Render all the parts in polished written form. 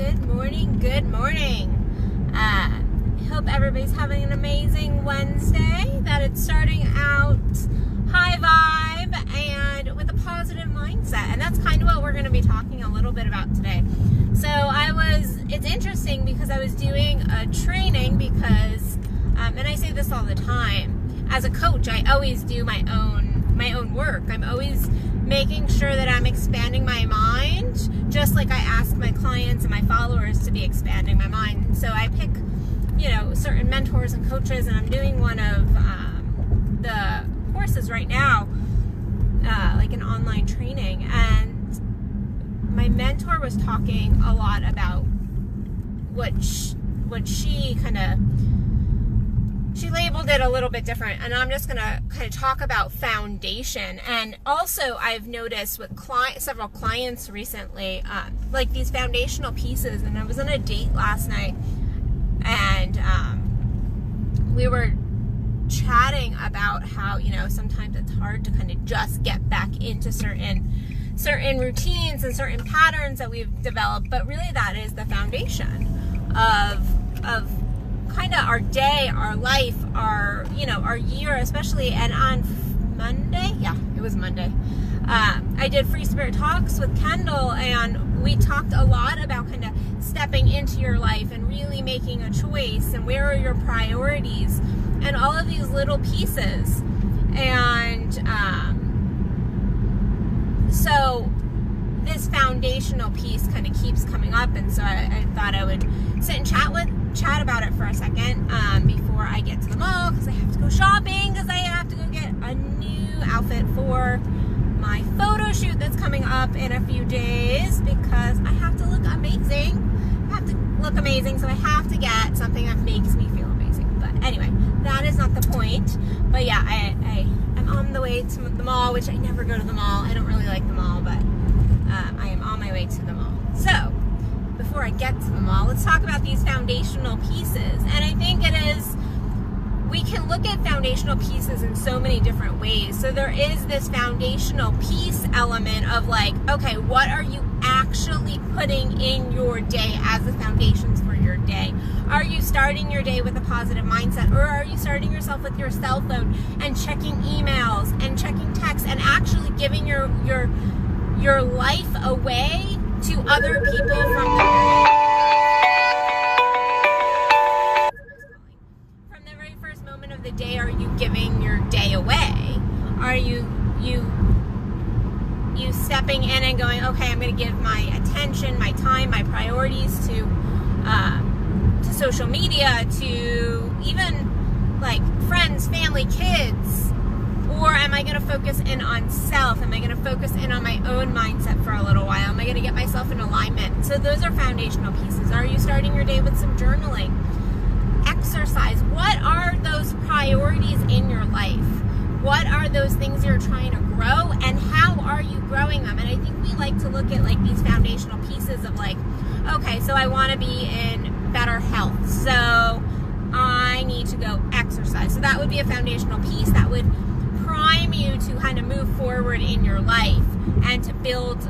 Good morning, good morning. Hope everybody's having an amazing Wednesday, that it's starting out high vibe and with a positive mindset. And that's kind of what we're going to be talking a little bit about today. So it's interesting because I was doing a training because, and I say this all the time, as a coach, I always do my own work. I'm always making sure that I'm expanding my mind, just like I ask my clients and my followers to be expanding my mind. So I pick, certain mentors and coaches, and I'm doing one of the courses right now, like an online training, and my mentor was talking a lot about what she labeled it a little bit different, and I'm just going to kind of talk about foundation. And also I've noticed with several clients recently, like these foundational pieces. And I was on a date last night, and we were chatting about how, sometimes it's hard to kind of just get back into certain routines and certain patterns that we've developed, but really that is the foundation of kind of our day, our life, our year, especially. And on Monday, it was Monday, I did Free Spirit Talks with Kendall, and we talked a lot about kind of stepping into your life and really making a choice, and where are your priorities, and all of these little pieces. And so this foundational piece kind of keeps coming up, and so I thought I would sit and chat about it for a second before I get to the mall, because I have to go shopping, because I have to go get a new outfit for my photo shoot that's coming up in a few days, because I have to look amazing. So I have to get something that makes me feel amazing. But anyway, that is not the point. But yeah, I'm on the way to the mall, which I never go to the mall. I don't really like the mall, but I am on my way to the mall. So before I get to the mall, let's talk about these foundational pieces. And I think we can look at foundational pieces in so many different ways. So there is this foundational piece element of like, okay, what are you actually putting in your day as the foundations for your day? Are you starting your day with a positive mindset, or are you starting yourself with your cell phone and checking emails and checking texts and actually giving your life away to other people from the very first moment of the day? Are you giving your day away? Are you stepping in and going, okay, I'm going to give my attention, my time, my priorities to social media, to even like friends, family, kids? Or am I going to focus in on self? Am I going to focus in on my own mindset for a little while? Am I going to get myself in alignment? So those are foundational pieces. Are you starting your day with some journaling? Exercise. What are those priorities in your life? What are those things you're trying to grow, and how are you growing them? And I think we like to look at like these foundational pieces of like, okay, so I want to be in better health, so I need to go exercise. So that would be a foundational piece that would prime you to kind of move forward in your life and to build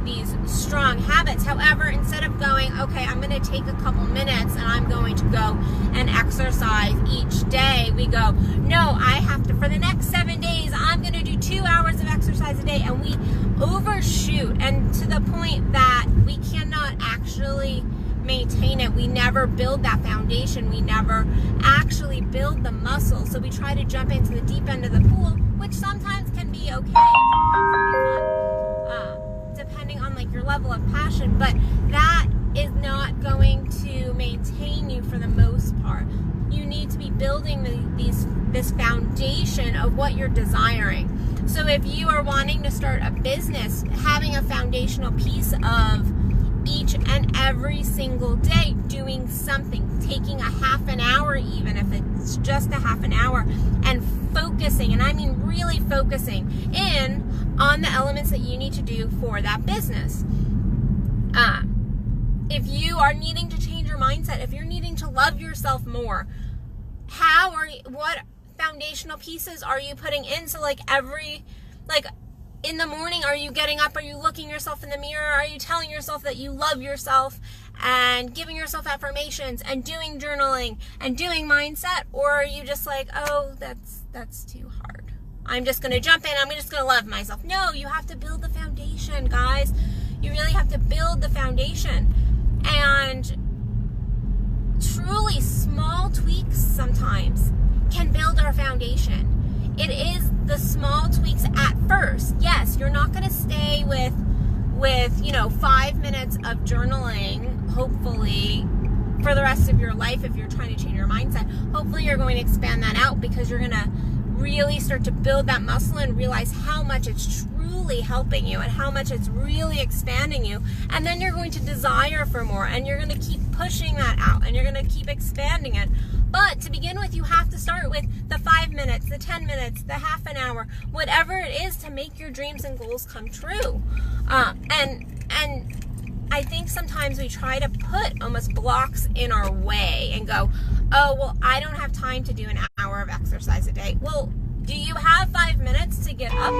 these strong habits. However, instead of going, okay, I'm going to take a couple minutes and I'm going to go and exercise each day, we go, no, I have to, for the next 7 days, I'm going to do 2 hours of exercise a day. And we overshoot, and to the point that we cannot actually maintain it. We never build that foundation. We never actually build the muscle. So we try to jump into the deep end of the pool, which sometimes can be okay, depending on like your level of passion, but that is not going to maintain you for the most part. You need to be building this foundation of what you're desiring. So if you are wanting to start a business, having a foundational piece of each and every single day doing something, taking a half an hour, even if it's just a half an hour, and focusing, and I mean really focusing in on the elements that you need to do for that business. If you are needing to change your mindset, if you're needing to love yourself more, what foundational pieces are you putting in? So in the morning, are you getting up? Are you looking yourself in the mirror? Are you telling yourself that you love yourself and giving yourself affirmations and doing journaling and doing mindset? Or are you just like, oh, that's too hard, I'm just going to jump in, I'm just going to love myself? No, you have to build the foundation, guys. You really have to build the foundation. And truly small tweaks sometimes can build our foundation. It is the small tweaks at first. Yes, you're not going to stay with 5 minutes of journaling, hopefully, for the rest of your life if you're trying to change your mindset. Hopefully you're going to expand that out, because you're going to really start to build that muscle and realize how much it's truly helping you and how much it's really expanding you. And then you're going to desire for more, and you're going to keep pushing that out, and you're going to keep expanding it. But to begin with, you have to start with the 5 minutes, the 10 minutes, the half an hour, whatever it is to make your dreams and goals come true. And I think sometimes we try to put almost blocks in our way and go, oh, well, I don't have time to do an hour of exercise a day. Well, do you have 5 minutes to get up?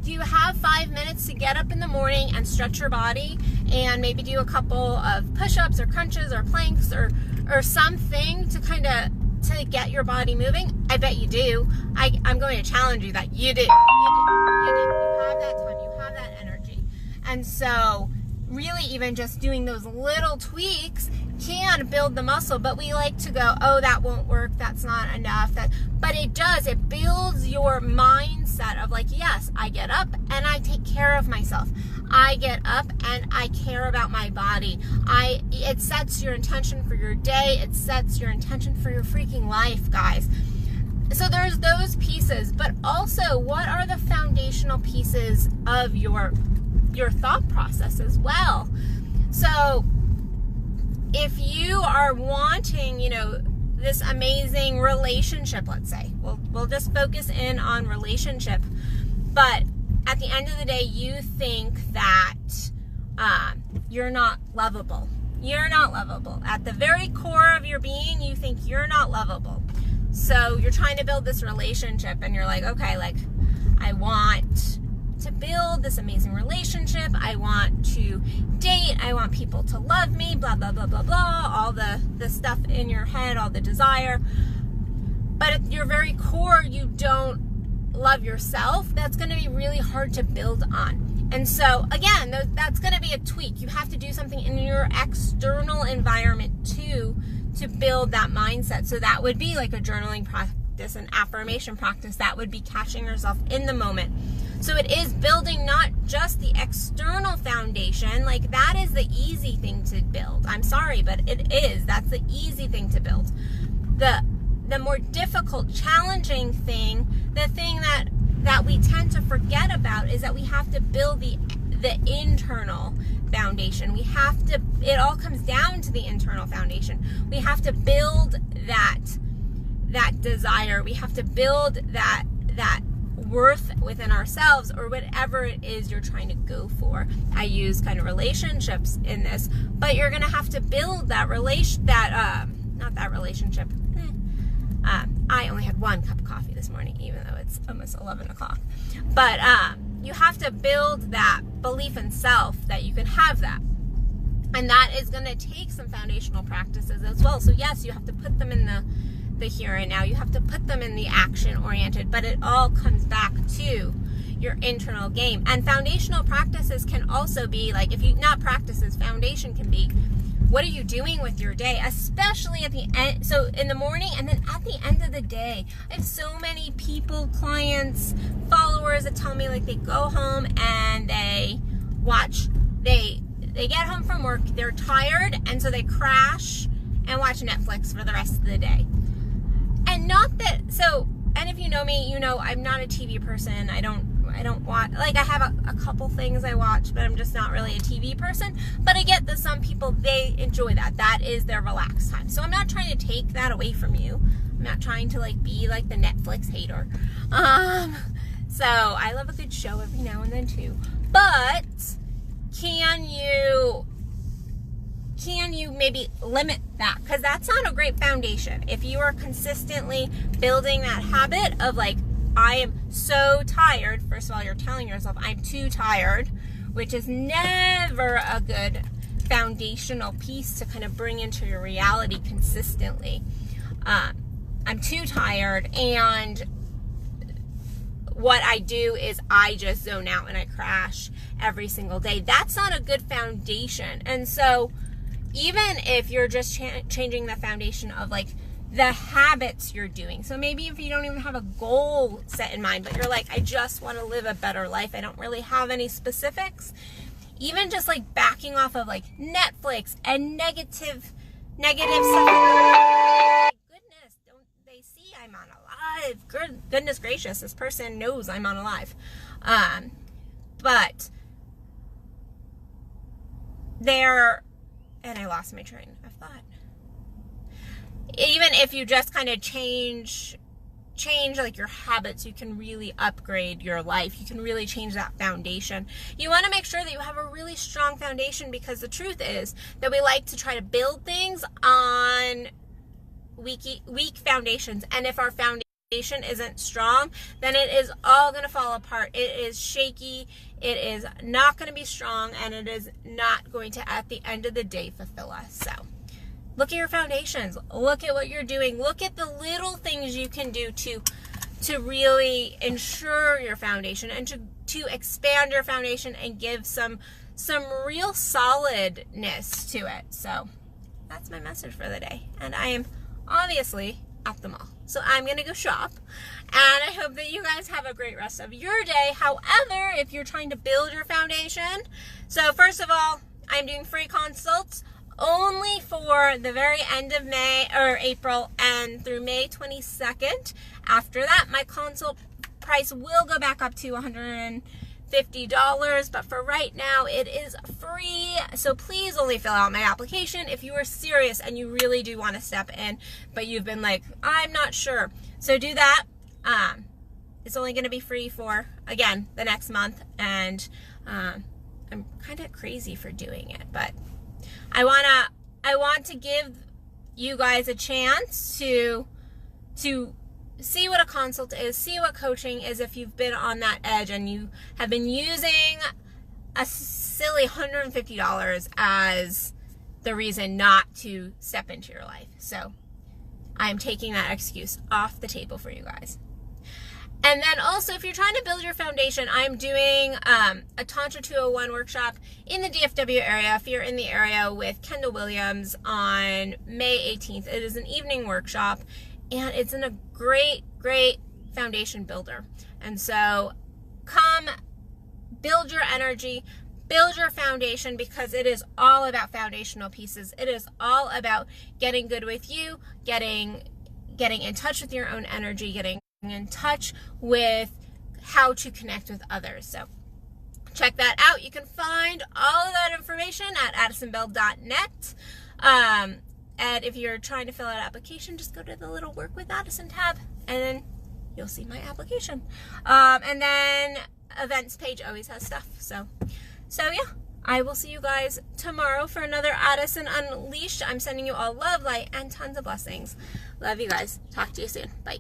Do you have 5 minutes to get up in the morning and stretch your body and maybe do a couple of push-ups or crunches or planks or something to kind of to get your body moving? I bet you do. I'm going to challenge you that you do. You have that time. You have that energy. And so really even just doing those little tweaks can build the muscle. But we like to go, oh, that won't work, that's not enough. But it does. It builds your mindset of like, yes, I get up and I take care of myself. I get up and I care about my body. It sets your intention for your day. It sets your intention for your freaking life, guys. So there's those pieces, but also what are the foundational pieces of your thought process as well? So if you are wanting, this amazing relationship, let's say, we'll just focus in on relationship, but at the end of the day, you think that you're not lovable. You're not lovable. At the very core of your being, you think you're not lovable. So you're trying to build this relationship and you're like, okay, like I want to build this amazing relationship. I want to date. I want people to love me, blah, blah, blah, blah, blah. All the stuff in your head, all the desire. But at your very core, you don't love yourself. That's going to be really hard to build on. And so again, that's going to be a tweak. You have to do something in your external environment too, to build that mindset. So that would be like a journaling practice, an affirmation practice. That would be catching yourself in the moment. So it is building not just the external foundation, like that is the easy thing to build. I'm sorry, but it is. That's the easy thing to build. The more difficult, challenging thing, the thing that we tend to forget about is that we have to build the internal foundation. We have to, it all comes down to the internal foundation. We have to build that desire. We have to build that worth within ourselves, or whatever it is you're trying to go for. I use kind of relationships in this, but you're going to have to build that relationship. I only had 1 cup of coffee this morning, even though it's almost 11 o'clock. But you have to build that belief in self that you can have that. And that is going to take some foundational practices as well. So yes, you have to put them in the here and now. You have to put them in the action-oriented, but it all comes back to your internal game. And foundational practices can also be like, if you, not practices, foundation can be, what are you doing with your day, especially at the end, so in the morning and then at the end of the day. I have so many people, clients, followers that tell me like they go home and they get home from work, they're tired, and so they crash and watch Netflix for the rest of the day. And not that, so, and if you know me, you know I'm not a TV person. I don't watch, like I have a couple things I watch, but I'm just not really a TV person. But I get that some people, they enjoy that. That is their relaxed time. So I'm not trying to take that away from you. I'm not trying to like be like the Netflix hater. So I love a good show every now and then too. But can you maybe limit that? Because that's not a great foundation. If you are consistently building that habit of like I am so tired. First of all, you're telling yourself, I'm too tired, which is never a good foundational piece to kind of bring into your reality consistently. I'm too tired, and what I do is I just zone out and I crash every single day. That's not a good foundation. And so even if you're just changing the foundation of like the habits you're doing. So maybe if you don't even have a goal set in mind, but you're like, I just want to live a better life. I don't really have any specifics. Even just like backing off of like Netflix and negative stuff. Goodness, don't they see I'm on a live? Goodness gracious, this person knows I'm on a live. But and I lost my train of thought. Even if you just kind of change like your habits, you can really upgrade your life. You can really change that foundation. You want to make sure that you have a really strong foundation, because the truth is that we like to try to build things on weak foundations. And if our foundation isn't strong, then it is all going to fall apart. It is shaky. It is not going to be strong, and it is not going to, at the end of the day, fulfill us. So look at your foundations. Look at what you're doing. Look at the little things you can do to really ensure your foundation, and to expand your foundation and give some real solidness to it. So that's my message for the day. And I am obviously at the mall, so I'm gonna go shop, and I hope that you guys have a great rest of your day. However, if you're trying to build your foundation, so first of all, I'm doing free consults only for the very end of May or April and through May 22nd. After that, my consult price will go back up to $150, but for right now it is free. So please only fill out my application if you are serious and you really do want to step in, but you've been like, I'm not sure. So do that. It's only going to be free for, again, the next month, and I'm kind of crazy for doing it, but I want to give you guys a chance to see what a consult is, see what coaching is if you've been on that edge and you have been using a silly $150 as the reason not to step into your life. So I'm taking that excuse off the table for you guys. And then also, if you're trying to build your foundation, I'm doing a Tantra 201 workshop in the DFW area. If you're in the area, with Kendall Williams on May 18th. It is an evening workshop, and it's a great foundation builder. And so come build your energy, build your foundation, because it is all about foundational pieces. It is all about getting good with you, getting in touch with your own energy, getting in touch with how to connect with others. So check that out. You can find all of that information at addisonbell.net. And if you're trying to fill out an application, just go to the little Work with Addison tab, and then you'll see my application. And then events page always has stuff. So yeah, I will see you guys tomorrow for another Addison Unleashed. I'm sending you all love, light, and tons of blessings. Love you guys. Talk to you soon. Bye.